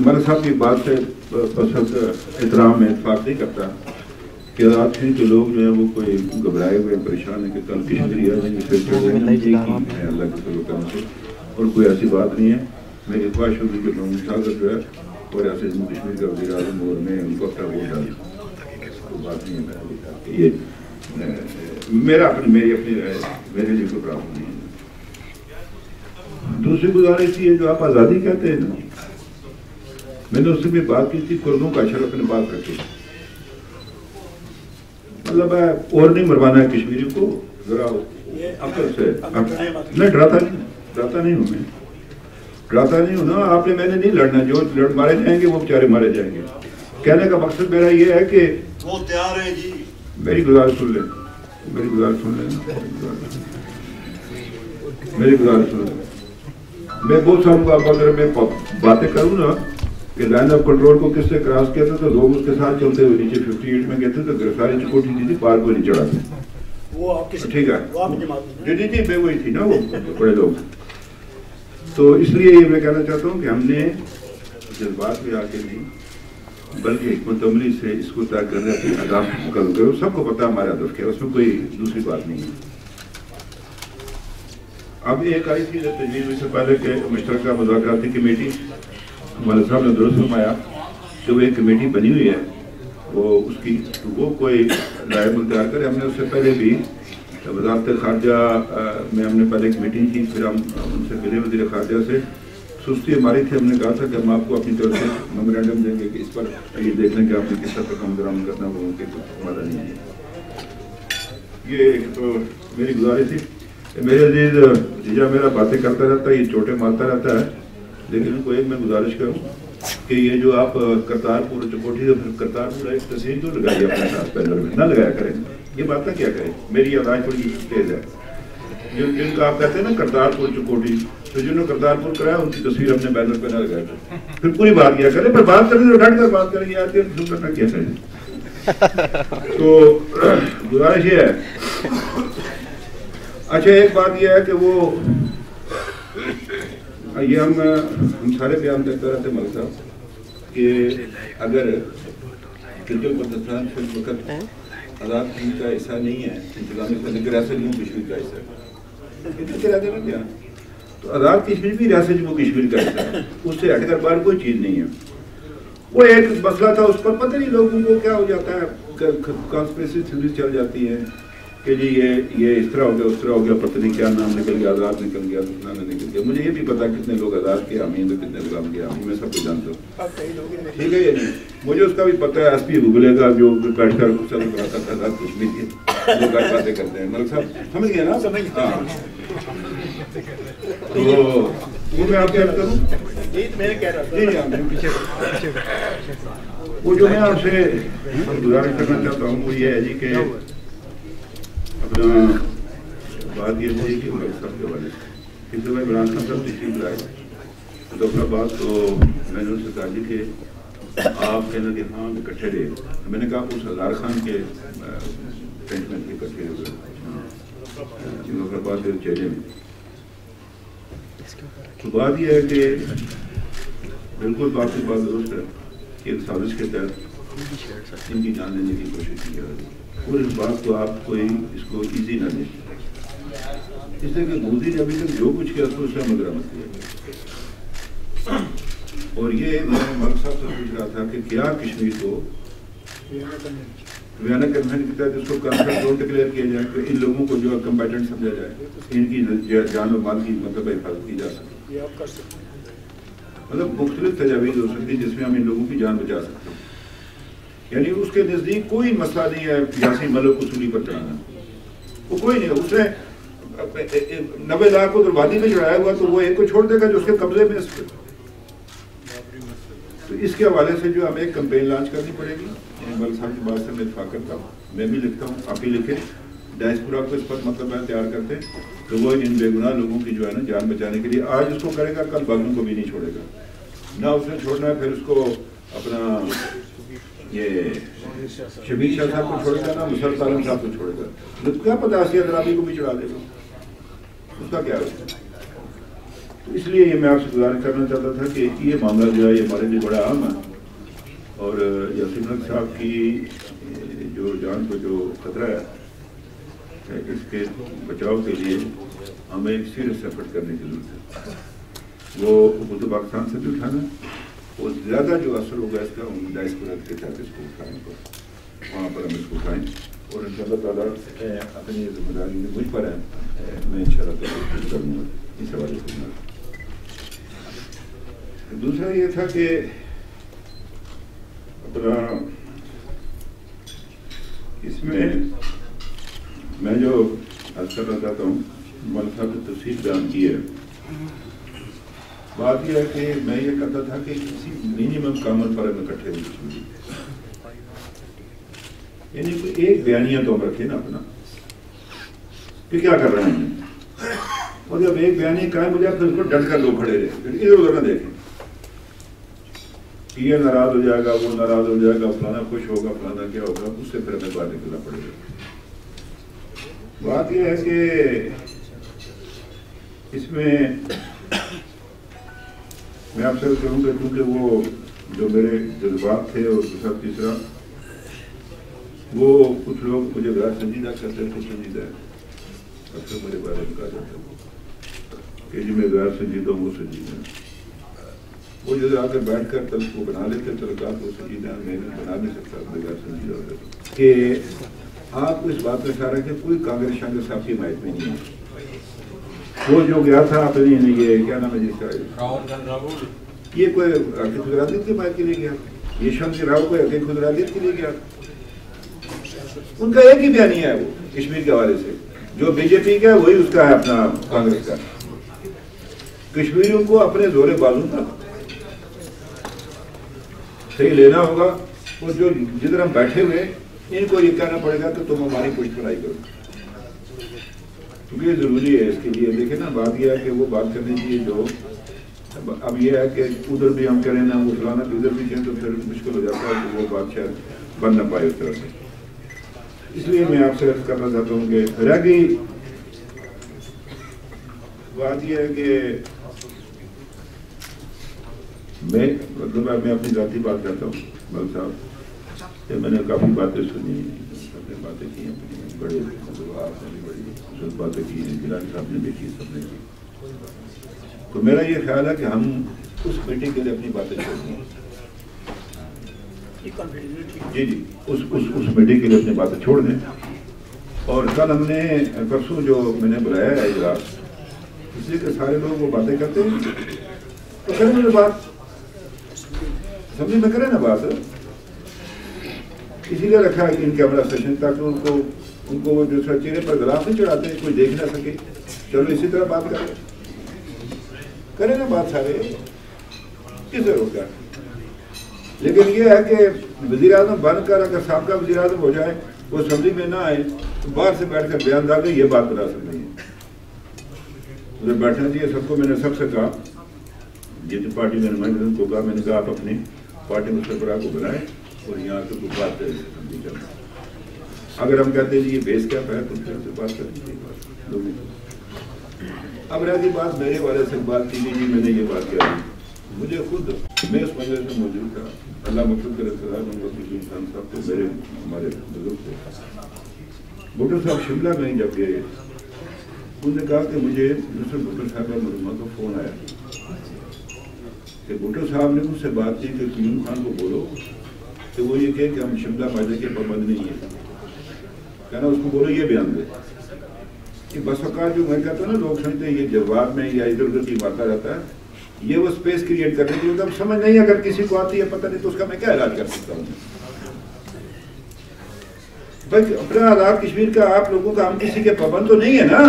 ملک صاحب کی بات سے بس احترام میں اتفاق نہیں کرتا کہ آزاد کشمیر کے لوگ جو ہیں وہ کوئی گھبرائے ہوئے پریشان ہیں کہ کل کشمیری آ جائیں گے اللہ کے فضل و کرم سے، اور کوئی ایسی بات نہیں ہے۔ میری خواہش ہوگی کہ محمود صاحب جو ہے اور ایسے جموں کشمیر کا وزیر اعظم اور میں ان کو اپنا ووٹ ڈالوں، کوئی بات نہیں ہے۔ یہ میری اپنی میرے لیے کوئی پرابلم نہیں ہے۔ دوسری گزارش یہ جو آپ آزادی کہتے ہیں نا، میں نے اس سے بھی بات کی تھی، کردوں کا اشر اپنے پاس رکھے، مطلب ہے اور نہیں مروانا ہے کشمیری کو، ذرا عقل سے۔ میں ڈراتا نہیں ہوں، میں ڈراتا نہیں ہوں نا، آپ نے میں نے نہیں لڑنا، جو مارے جائیں گے وہ بیچارے مارے جائیں گے۔ کہنے کا مقصد میرا یہ ہے کہ وہ تیار ہے جی، میری گزارش سن لیں، میری گزارش سن لیں۔ میں بہت سالوں کا اگر میں باتیں کروں نا کہ لائن آف کنٹرول کو کس سے کراس کیا تھا تو لوگ اس کے ساتھ چلتے ہوئے نیچے 58 میں گئے تھے تو گرفتاری چکوٹی دی تھی، پار کو نہیں چڑھاتے، ٹھیک ہے جی بے وہی تھی نا وہ بڑے لوگ۔ تو اس لیے یہ میں کہنا چاہتا ہوں کہ ہم نے جذبات میں آ کے نہیں بلکہ حکمت عملی سے اس کو طے کرنے کی اہداف مقرر کرو، سب کو پتہ ہمارا ہدف کیا، اس میں کوئی دوسری بات نہیں ہے۔ اب ایک آئی تھی تجویز ہوئی سے پہلے کہ مشترکہ مذاکراتی کمیٹی، ہمارے صاحب نے درست فرمایا کہ وہ ایک کمیٹی بنی ہوئی ہے، وہ اس کی وہ کوئی رائے مختار کرے۔ ہم نے اس سے پہلے بھی وزارت خارجہ میں ہم نے پہلے ایک میٹنگ کی، پھر ہم ان سے ملے وزیر خارجہ سے، سستی ہماری تھی، ہم نے کہا تھا کہ ہم آپ کو اپنی طرف سے میمورینڈم دیں گے کہ اس پر یہ دیکھ لیں کہ آپ نے کس طرح کام درآمد کرنا، وہ ان کے کچھ ہمارا نہیں ہے۔ یہ ایک تو میری گزارش تھی۔ میرے عزیز بھتیجا میرا باتیں کرتا رہتا ہے، یہ چوٹے مارتا رہتا ہے، لیکن ان کو ایک میں گزارش کروں کہ یہ جو آپ کرتارپور چکوٹھی سے پھر کرتارپور ایک تصویر کیوں لگائی اپنے ساتھ پینر میں، نہ لگایا کریں، یہ بات نہ کیا کریں، میری آواز تھوڑی تیز ہے۔ جن کا آپ کہتے ہیں نا کرتارپور چکوٹھی، تو جنہوں نے کرتارپور کرایا ان کی تصویر اپنے بینر پہ نہ لگایا کریں، پھر پوری بات کیا کریں، پھر بات کریں تو ڈٹ کر بات کریں گے، آتی ہے تو کرنا کیا کریں۔ تو گزارش یہ ہے۔ اچھا ایک بات یہ ہے کہ وہ یہ ہم سارے بیان کرتے رہتے ملک صاحب کہ اگر گلگت بلتستان فی الوقت آزاد کشمیر کا حصہ نہیں ہے، انتظامی لیکن ریاست جموں کشمیر کا حصہ ہے، تو آزاد کشمیر بھی ریاست جموں کشمیر کا حصہ ہے، اس سے ہٹ کر باہر کوئی چیز نہیں ہے۔ وہ ایک مسئلہ تھا، اس پر پتہ نہیں لوگوں کو کیا ہو جاتا ہے، کانسپریسی تھیوریز چل جاتی ہیں کہ جی یہ اس طرح ہو گیا، اس طرح ہو گیا، پتہ نہیں کیا نام نکل گیا، آزاد نکل گیا، فلانا نکل گیا۔ مجھے یہ بھی پتا کتنے لوگ آزاد کے حامی ہیں تو کتنے غلام کے حامی، میں سب کو جانتا ہوں، ٹھیک ہے یہ نہیں، مجھے اس کا بھی پتہ ہے۔ ایس پی گوگلے کا جو بیٹھ کر سب کراتا تھا آزاد کشمیر کی، لوگ آج باتیں کرتے ہیں، ملک صاحب سمجھ گئے نا؟ ہاں، تو وہ میں آپ کیا کروں، وہ جو میں آپ سے گزارش کرنا چاہتا ہوں وہ یہ ہے جی کہ اپنا بات یہ تھی کہ ملک صاحب کے والے اس میں عمران خان صاحب تشریف لائے ڈاکٹر آباد، تو میں نے ان سے کہا جی کہ آپ کہنا کہ ہاں اکٹھے رہے، میں نے کہا اس ہزار خان کے ٹینٹ میں اکٹھے ہوئے ڈاکٹر آباد کے چہرے میں۔ تو بات یہ ہے کہ بالکل بات کی بات درست ہے کہ ایک سازش کے تحت ان کی جان لینے کی کوشش کی جا رہی ہے، اور اس بات کو آپ کوئی اس کو ایزی نہ لیں، اس لیے کہ مودی نے ابھی تک جو کچھ کیا تو اس سے مدرمت کیا۔ اور یہ میں ملک صاحب سے پوچھ رہا تھا کہ کیا کشمیر کو ویانا کنوینشن کے تحت اس کو کنفرنٹ زون ڈکلیئر کیا جائے کہ ان لوگوں کو جو کمبیٹنٹ سمجھا جائے، ان کی جان و مال کی مطلب حفاظت کی جا سکے، مطلب مختلف تجاویز ہو سکتی جس میں ہم ان لوگوں کی جان بچا سکتے ہیں۔ یعنی اس کے نزدیک کوئی مسئلہ نہیں ہے یاسین ملک کو سولی پر چڑھانا، وہ کوئی نہیں ہے، اس نے 90 لاکھ کو وادی میں چڑھایا ہوا تو وہ ایک کو چھوڑ دے گا جو اس کے قبضے میں اس پہ۔ تو اس کے حوالے سے جو ہمیں ایک کمپین لانچ کرنی پڑے گی، ملک صاحب کی بات سے میں اتفاق کرتا ہوں، میں بھی لکھتا ہوں، آپ بھی لکھیں، ڈائسپورا کو اس پر مطلب ہے تیار کرتے تو وہ ان بے گناہ لوگوں کی جو ہے نا جان بچانے کے لیے آج اس کو کرے گا، کل باغیوں کو بھی نہیں چھوڑے گا، نہ اس نے چھوڑنا ہے، پھر اس کو اپنا یہ شبیر شاہ صاحب کو چھوڑے گا، نہ مسرت عالم صاحب کو چھوڑے گا، کیا پتہ آسیہ درابی کو بھی چڑھا دے گا، اس کا کیا ہے؟ اس لیے یہ میں آپ سے گزارش کرنا چاہتا تھا کہ یہ معاملہ جو ہے یہ ہمارے لیے بڑا اہم ہے، اور یاسین حق صاحب کی جو جان کو جو خطرہ ہے اس کے بچاؤ کے لیے ہمیں ایک سیریس ایفرٹ کرنے کی ضرورت ہے۔ وہ حکومت پاکستان سے بھی اٹھانا اور زیادہ جو اثر ہوگا اس کا ڈائسپورا کے تحت اس کو اٹھائیں، وہاں پر ہم اس کو اٹھائیں، اور ان شاء اللہ تعالیٰ اپنی ذمہ داری مجھ پر ہے، میں ان شاء اللہ تعالیٰ کروں گا اس حوالے سے۔ دوسرا یہ تھا کہ اپنا اس میں جو عرض کرنا چاہتا ہوں، مولانا صاحب نے تفصیل بیان کی ہے۔ بات یہ ہے کہ میں یہ کہتا تھا کہ کسی منیمم کامن پر ہم اکٹھے ہوئے، یعنی کوئی ایک بیانیہ تو ہم رکھیں نا اپنا کہ کیا کر رہے ہیں، اور جب ایک بیانیہ قائم ہو جائے پھر اس کو ڈٹ کر لوگ کھڑے رہے، پھر ادھر ادھر نہ دیکھیں کہ یہ ناراض ہو جائے گا، وہ ناراض ہو جائے گا، فلانا خوش ہوگا، فلانا کیا ہوگا، اس سے پھر ہمیں باہر نکلنا پڑے گا۔ بات یہ ہے کہ اس میں آپ سے کہوں گا، کیونکہ وہ جو میرے جذبات تھے، اور دوسرا تیسرا وہ کچھ لوگ مجھے غیر سنجیدہ کرتے تھے، سنجیدہ ہے اکثر میرے بارے میں کہا جاتا ہے کہ جی میں غیر سنجیدہ ہوں، وہ سنجیدہ ہے۔ وہ جو آ کر بیٹھ کر تل کو بنا لیتے تلقات، وہ سنجیدہ ہے، میں بنا نہیں سکتا اپنے غیر سنجیدہ ہو جاتا کہ آپ کو اس بات میں اشارہ کہ کوئی کانگریس شانگریس صاحب کی حمایت میں نہیں ہے۔ وہ جو گیا تھا اپنی یہ کیا نام ہے جس کا، یہ کوئی حقیقت خدرادیت کی حمایت کے لیے گیا، یہ شمس راؤ کوئی حقیقت خدرادیت کے لیے گیا، ان کا ایک ہی بیانیہ ہے وہ کشمیر کے حوالے سے، جو بی جے پی کا ہے وہی اس کا ہے اپنا کانگریس کا۔ کشمیریوں کو اپنے زور بازو کا صحیح لینا ہوگا، اور جو جدھر ہم بیٹھے ہوئے ان کو یہ کہنا پڑے گا کہ تم ہماری پشت پناہی کرو، کیونکہ یہ ضروری ہے اس کے لیے۔ دیکھیں نا، بات یہ ہے کہ وہ بات کرنے کی جو اب یہ ہے کہ ادھر بھی ہم کریں نا، وہ فلانا بھی ادھر بھی کریں تو پھر مشکل ہو جاتا ہے کہ وہ بات شاید بن نہ پائے اس طرح سے۔ اس لیے میں آپ سے عرض کرنا چاہتا ہوں کہ رہ گئی بات یہ ہے کہ میں اپنی ذاتی بات کرتا ہوں ملک صاحب کہ میں نے کافی باتیں سنی، اپنے باتیں کی ہیں، بڑے آپ نے بھی بڑی خوبصورت باتیں کی ہیں، گیلانی صاحب نے بھی کی، سب نے کی۔ تو میرا یہ خیال ہے کہ ہم اس میٹنگ کے لیے اپنی باتیں چھوڑ دیں، جی اس میٹنگ کے لیے اپنی باتیں چھوڑ دیں، اور کل ہم نے پرسوں جو میں نے بلایا ہے اجلاس، اس لیے کہ سارے لوگ وہ باتیں کرتے ہیں تو کریں گے بات، سمجھے میں کریں نا بات، اسی لیے رکھا ہے کہ ان کیمرہ سیشن تاکہ ان کو وہ دوسرا چہرے پر گلاف نہیں چڑھاتے، کوئی دیکھ نہ سکے۔ چلو اسی طرح بات کریں نا بات، سارے کس سے روکا ہے؟ لیکن یہ ہے کہ وزیر اعظم بن کر اگر سابقہ وزیر اعظم ہو جائے، وہ اسمبلی میں نہ آئے تو باہر سے بیٹھ کر بیان ڈال دیں، یہ بات مناسب نہیں ہے۔ ادھر بیٹھنا چاہیے سب کو۔ میں نے سب سے کہا، جتنی پارٹی میں نمائندگان کو کہا، میں نے کہا آپ اپنی پارٹی میں سربراہ کو بنائیں اور یہاں سے کچھ بات کریں، اگر ہم کہتے ہیں جی یہ بیس کیپ ہے تو پھر سے بات کریں۔ اب رہتی بات میرے والے سے بات کی جی میں نے یہ بات کیا، مجھے خود میں اس مجلس میں موجود تھا، اللہ مقصود کے رسول انسان صاحب کو میرے ہمارے بزرگ تھے، بھٹو صاحب شملہ میں جب گئے انہوں نے کہا کہ مجھے دوسرے بھٹو صاحب مرحومہ کا فون آیا کہ بھٹو صاحب نے مجھ سے بات کی کہ قیوم خان کو بولو کہ وہ یہ کہ ہم شملہ معاہدے کے پابند نہیں ہیں، کہنا اس کو بولو یہ بیان دے کہ بس اوقات جو میں کہتا ہوں نا، لوگ سمجھتے ہیں یہ جواب میں یا ادھر ادھر کی بات رہتا ہے، یہ وہ اسپیس کریٹ کرنے کی اب سمجھ نہیں، اگر کسی کو آتی ہے پتہ نہیں تو اس کا میں کیا علاج کر سکتا ہوں بھائی؟ اپنا آزاد کشمیر کا آپ لوگوں کا ہم کسی کے پابند تو نہیں ہے نا۔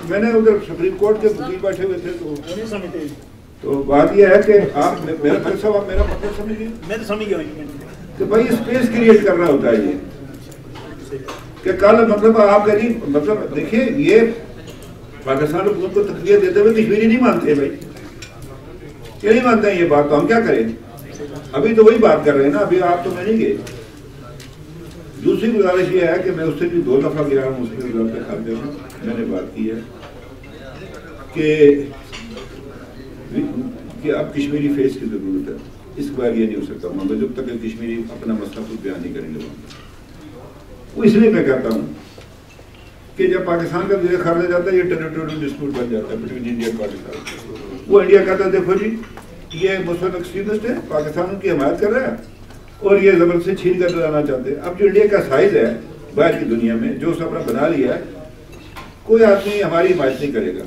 میں نے ادھر سپریم کورٹ کے وکیل بیٹھے ہوئے تھے تو بات یہ ہے کہ آپ میرا فیصلہ آپ میرا مطلب سمجھیے کہ بھائی اسپیس کریٹ کرنا ہوتا ہے یہ کہ کل مطلب آپ کا نہیں، مطلب دیکھیے یہ پاکستان حکومت کو تقویت دیتے ہوئے کشمیری نہیں مانتے بھائی، یہ نہیں مانتے ہیں یہ بات، تو ہم کیا کریں؟ ابھی تو وہی بات کر رہے ہیں نا، ابھی آپ تو میں نہیں گئے، دوسری گزارش یہ ہے کہ میں اس سے بھی 2 دفعہ گیا ہوں، اس میں وزارت خارجہ میں میں نے بات کی ہے کہ اب کشمیری فیس کی ضرورت ہے. اس بار یہ نہیں ہو سکتا وہاں پہ جب تک کشمیری اپنا مسئلہ خود بیان نہیں کریں گے وہاں. وہ اس لیے میں کہتا ہوں کہ جب پاکستان کا وزیر خارجہ جاتا ہے یہ ٹیریٹوریل ڈسپیوٹ بن جاتا ہے بٹوین انڈیا اور پاکستان. وہ انڈیا کہتا ہے دیکھو جی یہ مسلم ایکسٹریمسٹ ہے، پاکستان ان کی حمایت کر رہا ہے اور یہ زبردستی چھین کر لانا چاہتے ہیں. اب جو انڈیا کا سائز ہے باہر کی دنیا میں جو اس نے اپنا بنا لیا ہے، کوئی آدمی ہماری حمایت نہیں کرے گا.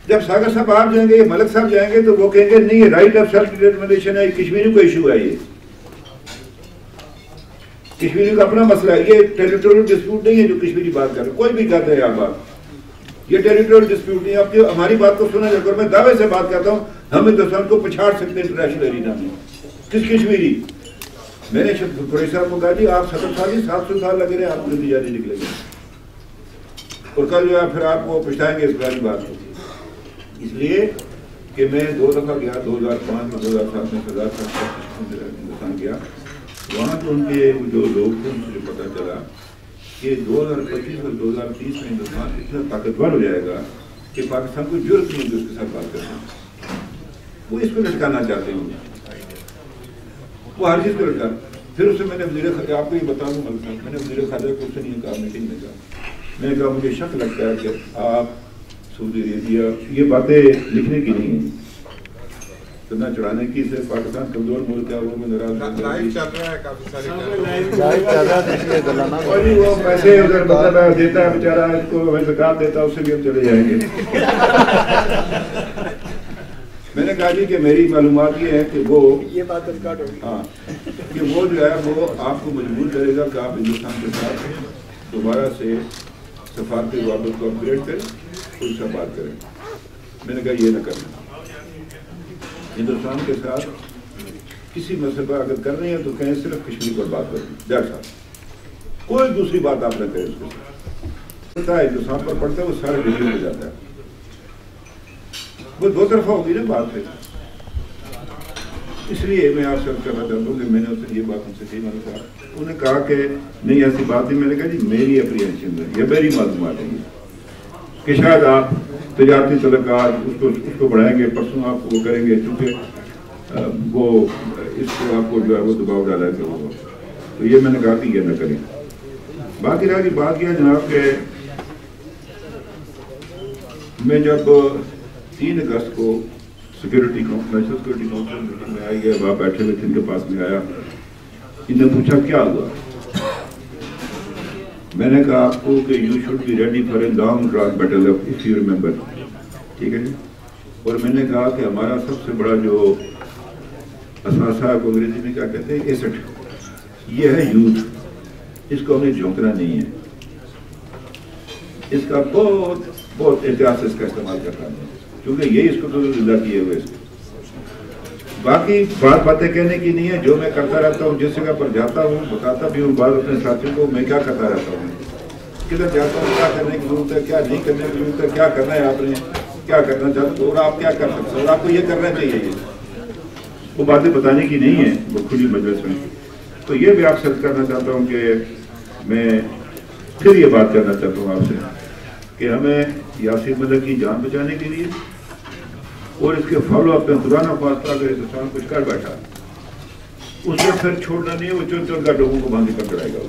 جب ساگر صاحب آپ جائیں گے، ملک صاحب جائیں گے تو وہ کہیں گے نہیں رائٹ آف سیلف ڈٹرمنیشن ہے، کشمیری کو ایشو ہے، یہ کشمیری کا اپنا مسئلہ ہے، یہ ٹیریٹوریل ڈسپیوٹ نہیں ہے جو کشمیری بات کر رہے. کوئی بھی کہتا ہے آپ بات، یہ ٹیریٹوریل ڈسپیوٹ نہیں ہے. آپ ہماری بات کو سنا جائے. میں دعوے سے بات کرتا ہوں ہم ہندوستان کو پچھاڑ سکتے ہیں انٹرنیشنل ارینا میں. کس کشمیری؟ میں نے قریشی صاحب کو کہا جی آپ 70 سال 700 سال لگے رہے آپ جلدی جاری نکلیں گے اور کل جو ہے پھر آپ کو پچھتائیں گے اس پرانی بات کو. اس لیے کہ میں 2 دفعہ گیا 2005 میں 2007 میں سردار صاحب ہندوستان گیا. وہاں تو ان کے جو لوگ تھے مجھے پتا چلا کہ 2025 اور 2030 میں ہندوستان اتنا طاقتور ہو جائے گا کہ پاکستان کو ضرورت نہیں ہے اس کے ساتھ بات کرنا. وہ اس کو لٹکانا چاہتے ہیں، وہ ہر چیز کو لٹکا. پھر اسے میں نے وزیر خارجہ آپ کو یہ بتا دوں ملک صاحب، میں نے وزیر خارجہ کو اس سے نہیں کہا میٹنگ میں کہا، میں نے کہا مجھے شک لگتا ہے کہ آپ سعودی عربیہ یہ باتیں لکھنے کی نہیں ہیں، اتنا چڑھانے کی سے پاکستان کمزور ملک ہے وہ میں ناراض اور وہ پیسے ادھر مطلب دیتا ہے بیچارہ، اس کو ہمیں زکات دیتا ہے، اس سے بھی ہم چلے جائیں گے. میں نے کہا جی کہ میری معلومات یہ ہے کہ وہ یہ بات ہاں کہ وہ جو ہے وہ آپ کو مجبور کرے گا کہ آپ ہندوستان کے ساتھ دوبارہ سے سفارتی روابط کو اپگریڈ کریں اور اس سے بات کریں. میں نے کہا یہ نہ کرنا، ہندوستان کے ساتھ کسی مسئلے پر اگر کر رہے ہیں تو کہیں صرف کشمیر پر بات کریں، ڈاکٹر صاحب کوئی دوسری بات آپ نہ کریں. اس کے ساتھ ہندوستان پر پڑتا ہے وہ سارے ڈیلیو ہو جاتا ہے. وہ 2 طرفہ ہوگی نا بات ہے. اس لیے میں آپ سے کرنا چاہتا ہوں کہ میں نے ان سے یہ بات ان سے کہی. میں نے کہا انہوں نے کہا کہ نہیں ایسی بات نہیں. میں نے کہا جی میری اپریہنشن ہے، یہ میری معلومات ہے کہ شاید آپ تجارتی تعلقات اس کو بڑھائیں گے، پرسوں آپ کو کریں گے چونکہ وہ اس کو آپ کو جو ہے وہ دباؤ ڈالا کہ وہ تو یہ میں نے کہا کہ یہ نہ کریں. باقی رہا کی بات یہ جناب کہ میں جب 3 اگست کو security national security council meeting میں آئی ہے، وہاں بیٹھے ہوئے تھے، ان کے پاس میں آیا، ان نے پوچھا کیا ہوا. میں نے کہا آپ کو کہ you should be ready for a long drawn battle if you remember, ٹھیک ہے جی. اور میں نے کہا کہ ہمارا سب سے بڑا جو اثاثہ کو انگریزی میں کیا کہتے ہیں ایسٹ، یہ ہے یوتھ. اس کو ہمیں جھونکنا نہیں ہے، اس کا بہت احتیاط سے اس کا استعمال کرنا ہے کیونکہ یہی اس کو تو زندہ کیے ہوئے. اس باقی باتیں کہنے کی نہیں ہے. جو میں کرتا رہتا ہوں، جس جگہ پر جاتا ہوں بتاتا بھی ہوں بعض اپنے ساتھیوں کو میں کیا کرتا رہتا ہوں، کدھر جاتا ہوں، کیا کرنے کی ضرورت ہے، کیا نہیں کرنے کی ضرورت ہے، کیا کرنا ہے آپ نے، کیا کرنا چاہتے ہو اور آپ کیا کر سکتے ہیں اور آپ کو یہ کرنا چاہیے. وہ باتیں بتانے کی نہیں ہیں، وہ کھلی مجلس میں. تو یہ بھی آپ سے کرنا چاہتا ہوں کہ میں پھر یہ بات کرنا چاہتا ہوں آپ سے کہ ہمیں یاسر ملک کی جان بچانے کے لیے اور اس کے فالو اپ میں پرانا فاصلہ اگر ہندوستان کچھ کر بیٹھا اسے پھر چھوڑنا نہیں ہے. وہ چون کا لوگوں کو باندھ کر چڑھائے گا،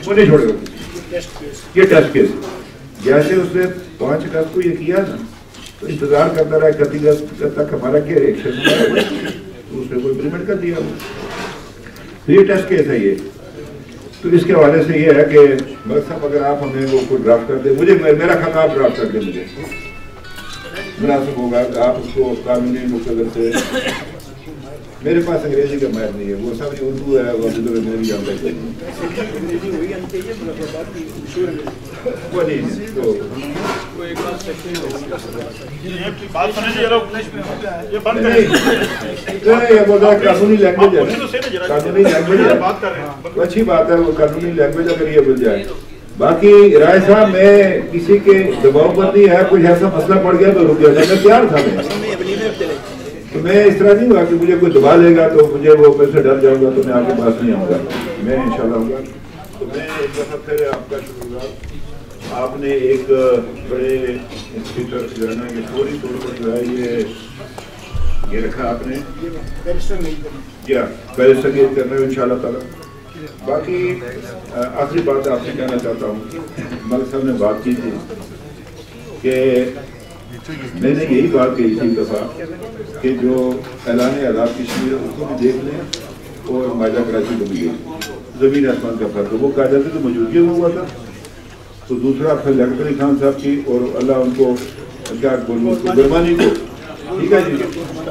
وہ نہیں چھوڑے گا. یہ ٹیسٹ کیس جیسے اس نے 5 اگست کو یہ کیا نا تو انتظار کرتا رہا 31 اگست تک ہمارا کیا ریئیکشن ہوا، تو اس نے کوئی امپلیمنٹ کر دیا. یہ ٹیسٹ کیس ہے یہ. تو اس کے حوالے سے یہ ہے کہ ملک صاحب اگر آپ ہمیں وہ کوئی ڈرافٹ کر دیں، مجھے میرا خطہ آپ ڈرافٹ کر دیں، مجھے مناسب ہوگا کہ آپ اس کو قانونی مقتدر سے. میرے پاس انگریزی کا ماہر نہیں ہے، وہ سب اردو ہے، وہ انگریزی جانتا ہے وہ نہیں ہے. تو قانونی لینگویج ہے، قانونی لینگویج ہے، اچھی بات ہے وہ قانونی لینگویج اگر یہ مل جائے. باقی رائے صاحب میں کسی کے دباؤ پر نہیں ہے، کچھ ایسا مسئلہ پڑ گیا تو رک گیا. میں تیار تھا، تو میں اس طرح نہیں ہوا کہ مجھے کوئی دبا لے گا تو مجھے وہ میں سے ڈر جاؤں گا تو میں آپ کے پاس نہیں آؤں گا، میں انشاءاللہ آؤں گا۔ تو میں ایک دفعہ پھر آپ کا شکر گزار، آپ نے ایک بڑے اسپیکر جو ہے نا یہ فوری طور پر جو ہے یہ رکھا آپ نے کیا بیرسٹر یہ کرنا ہے انشاءاللہ تعالیٰ۔ باقی آخری بات آپ سے کہنا چاہتا ہوں، ملک صاحب نے بات کی تھی کہ میں نے یہی بات کہی تھی دفعہ کہ جو اعلان آزاد کشمیر اس کو بھی دیکھ لیں اور معاہدہ کراچی کو بھی دیکھ لیں، زمین آسمان کا فرق ہے۔ وہ کہا جاتا ہے کہ موجودگی میں ہوا تھا، تو دوسرا پھر لیاقت علی خان صاحب کی اور اللہ ان کو کیا بولوں اس کو برمانی کو، ٹھیک ہے جی۔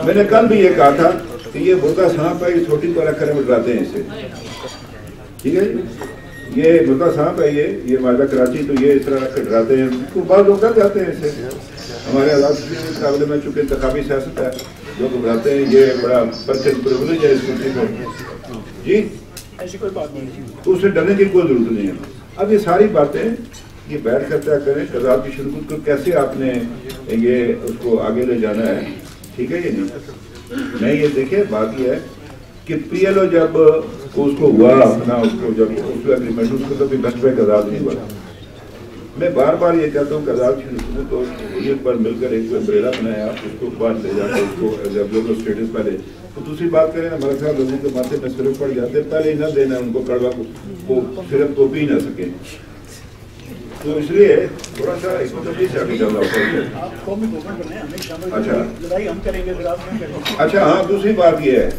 میں نے کل بھی یہ کہا تھا کہ یہ مرغا سانپ ہے، یہ چھوٹی کو رکھ کر ڈراتے ہیں اسے، ٹھیک ہے جی۔ یہ مرغا سانپ ہے، یہ معاہدہ کراچی، تو یہ اس طرح رکھ کر ڈراتے ہیں، تو بعض لوگ ڈر جاتے ہیں اسے۔ ہمارے آزاد کشمیر کے قابل میں چونکہ انتخابی سیاست ہے، لوگ گھبراتے ہیں، یہ بڑا پرچن پرولیج ہے اس کرسی کو جی، ایسی کوئی بات نہیں، تو اسے ڈرنے کی کوئی ضرورت نہیں ہے۔ اب یہ ساری باتیں یہ بیٹھ کر طے کریں کہ آزاد کی شروع کو کیسے آپ نے یہ اس کو آگے لے جانا ہے، ٹھیک ہے یہ نہیں۔ میں یہ دیکھیں بات یہ ہے کہ پی ایل او جب اس کو ہوا اپنا اس کو جب اس کو ایگریمنٹ اس کو تو بھی بچ پہ آزاد نہیں ہوا۔ میں بار بار یہ کہتا ہوں کہ آزاد کی حکومت اور جمہوریت پر مل کر ایک امبریلا بنایا، اس کو باہر لے جا کر اس کو ایبزرور اسٹیٹس پہلے تو دوسری بات کریں نا، ہمارے صاحب لوگوں کے ماتھے میں صرف پڑ جاتے پہلے ہی نہ دینا ان کو کڑوا کو صرف تو پی نہ سکیں، تو اس لیے تھوڑا سا ایک سے آگے چلنا ہوتا ہے۔ آپ قومی گورنمنٹ بنائیں، ہمیں شامل اچھا لڑائی ہم کریں گے، آپ نہیں کریں گے۔ اچھا ہاں، دوسری بات یہ ہے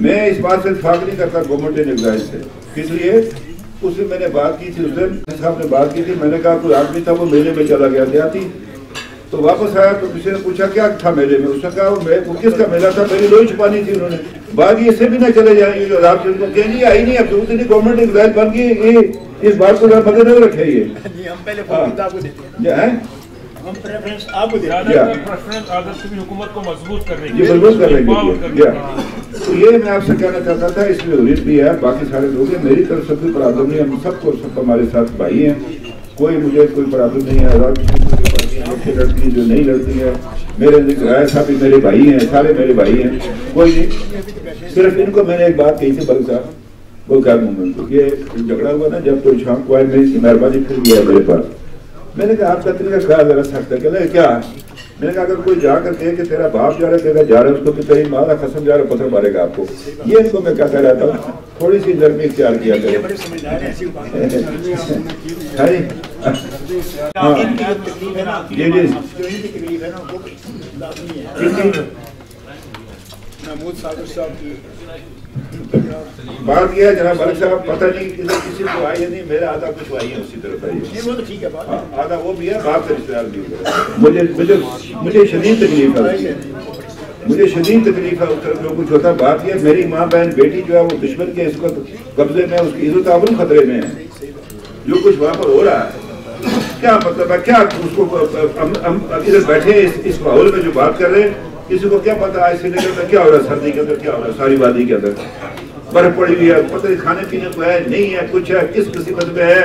میں اس بات سے اتفاق نہیں کرتا گورنمنٹ ان ایگزائز سے، اس لیے اس سے میں نے بات کی تھی، اس دن صاحب نے بات کی تھی، میں نے کہا کوئی آدمی تھا وہ میلے میں چلا گیا دیہاتی، تو واپس آیا تو کسی نے پوچھا کیا تھا میلے میں، اس نے کہا وہ کس کا میلہ تھا، میری لوئی چھپانی تھی انہوں نے۔ بعد یہ سے بھی نہ چلے جائیں گے جو آزاد سے ان کو کہ نہیں آئی نہیں، اب تو اتنی گورنمنٹ ایگزائز بن گئی، یہ اس بات کو مد نظر رکھے یہ ہم پہلے آپ کو دیتے ہیں، ہم پریفرنس آپ کو دیتے ہیں، حکومت کو مضبوط کرنے یہ مضبوط کرنے کے لیے۔ تو یہ میں آپ سے کہنا چاہتا تھا، اس میں ضرورت بھی ہے، باقی سارے لوگ ہیں، میری طرف سے کوئی پرابلم نہیں، ہم سب کو سب ہمارے ساتھ بھائی ہیں، کوئی مجھے کوئی پرابلم نہیں ہے۔ آزاد لڑکی جو نہیں لڑتی ہے، میرے رائے صاحب بھی میرے بھائی ہیں، سارے میرے بھائی ہیں، کوئی نہیں۔ صرف ان کو میں نے ایک بات کہی تھی بلک صاحب وہ غیر مومن کو، یہ جھگڑا ہوا نا جب تو شام کو آئے میری مہربانی پھر بھی ہے میرے پاس، میں نے کہا آپ کا طریقہ خیال ذرا سخت ہے، کہ کیا؟ میں نے کہا اگر کوئی جا کر کہے کہ تیرا باپ جا رہا ہے جا رہا ہے اس کو کہ تیری ماں کا قسم جا رہا ہے پتھر مارے گا آپ کو، یہ ان کو میں کہتا رہتا ہوں تھوڑی سی نرمی اختیار کیا کرے۔ جی جی بات یہ ہے جناب ملک صاحب، پتہ نہیں کسی کو آئی ہے نہیں، میرا آدھا کچھ آئی ہے اسی طرف آئی، آدھا وہ بھی ہے، باپ کا رشتہ دار بھی ہے۔ مجھے شدید تکلیف ہے، مجھے شدید تکلیف ہے اس طرف جو کچھ ہوتا ہے۔ بات یہ میری ماں بہن بیٹی جو ہے وہ دشمن کے اس وقت قبضے میں، اس کی عزت آبرو خطرے میں ہے، جو کچھ وہاں پر ہو رہا ہے کیا مطلب ہے، کیا اس کو ہم ادھر بیٹھے اس ماحول میں جو بات کر رہے ہیں، کسی کو کیا پتا آج سے نکلتا کیا ہو رہا ہے، سردی کے اندر کیا ہو رہا ہے، ساری وادی کے اندر برف پڑی ہوئی ہے، پتہ نہیں کھانے پینے کو ہے نہیں ہے، کچھ ہے کس قسمت میں ہے،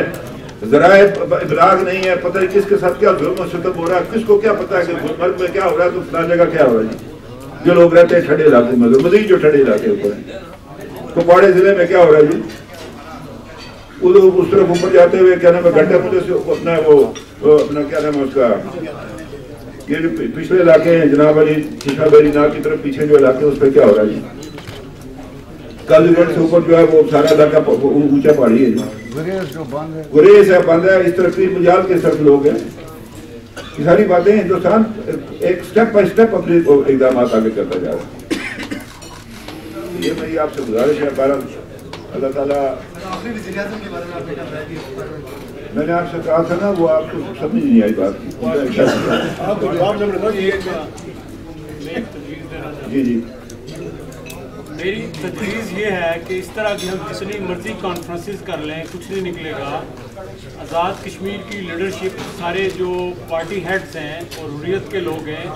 ذرائع ابلاغ نہیں ہے، پتہ نہیں کس کے ساتھ کیا ظلم و ستم ہو رہا ہے، کس کو کیا پتا ہے کہ ملک میں کیا ہو رہا ہے، تو فلاں جگہ کیا ہو رہا ہے جی، جو لوگ رہتے ہیں ٹھنڈے علاقے میں، مزید جو ٹھنڈے علاقے اوپر ہیں، کپواڑے ضلع میں کیا ہو رہا ہے جی، اس طرف اوپر جاتے ہوئے کیا نام ہے گھنٹے مجھے سے اپنا وہ اپنا کیا نام ہے اس کا، یہ جو پچھلے علاقے ہیں جناب علی شیشا بیری ناگ کی طرف پیچھے جو علاقے اس پہ کیا ہو رہا ہے جی، کالی گڑھ سے اوپر جو ہے وہ سارا علاقہ اونچا پہاڑی ہے جی، گریز ہے بند ہے، اس طرف مجال کے سب لوگ ہیں، یہ ساری باتیں ہندوستان ایک سٹیپ بائی سٹیپ اپنے اقدامات آگے کرتا جا رہا ہے۔ یہ میری آپ سے گزارش ہے، بہرحال اللہ تعالیٰ، میں نے آپ سے کہا تھا نا وہ آپ کو سمجھ نہیں آئی بات جی جی۔ میری تجویز یہ ہے کہ اس طرح کی ہم جتنی مرضی کانفرنسز کر لیں کچھ نہیں نکلے گا، آزاد کشمیر کی لیڈرشپ سارے جو پارٹی ہیڈز ہیں اور حریت کے لوگ ہیں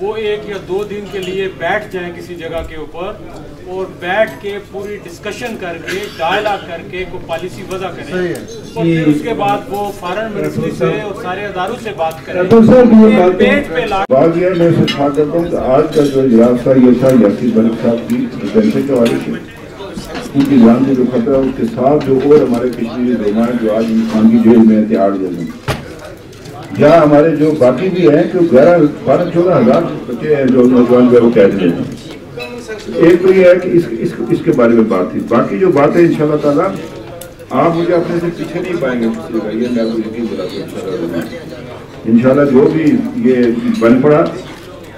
وہ 1 یا 2 دن کے لیے بیٹھ جائیں کسی جگہ کے اوپر اور بیٹھ کے پوری ڈسکشن کر کے ڈائلاگ کر کے کوئی پالیسی وضع کریں اور پھر اس کے بعد وہ فارن منسٹری سے اور سارے اداروں سے بات کریں. پیٹ پہ بات یہ میں اتفاق کرتا ہوں کہ آج کا جو اجلاس تھا یہ تھا یاسین ملک صاحب کی پریزنٹیشن کے حوالے سے ان کی جان سے جو خطرہ اس کے ساتھ جو اور ہمارے کشمیری علماء جو آج ہندوستان کی جیل میں تہاڑ جیل میں یا ہمارے جو باقی بھی ہیں کہ 12-14 ہزار بچے ہیں جو نوجوان جو ہے وہ قید میں ہیں. ایک تو یہ ہے کہ اس کے بارے میں بات تھی. باقی جو بات ہے انشاءاللہ تعالیٰ آپ مجھے اپنے سے پیچھے نہیں پائیں گے کسی جگہ, یہ میں کو یقین دلاتا ہوں انشاءاللہ جو بھی یہ بن پڑا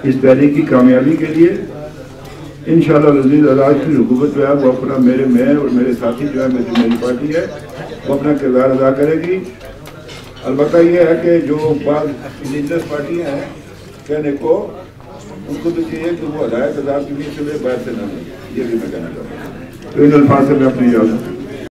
اس تحریک کی کامیابی کے لیے انشاءاللہ عزیز آج کی حکومت جو ہے وہ اپنا میں اور میرے ساتھی جو ہے میری پارٹی ہے وہ اپنا کردار ادا کرے گی. البتہ یہ ہے کہ جو بعض انڈیجنس پارٹیاں ہیں کہنے کو ان کو تو چاہیے کہ وہ ہدایت آزاد کی سے باہر سے نہ لیں, یہ بھی میں کہنا چاہتا ہوں. تو ان الفاظ سے میں اپنی اجازت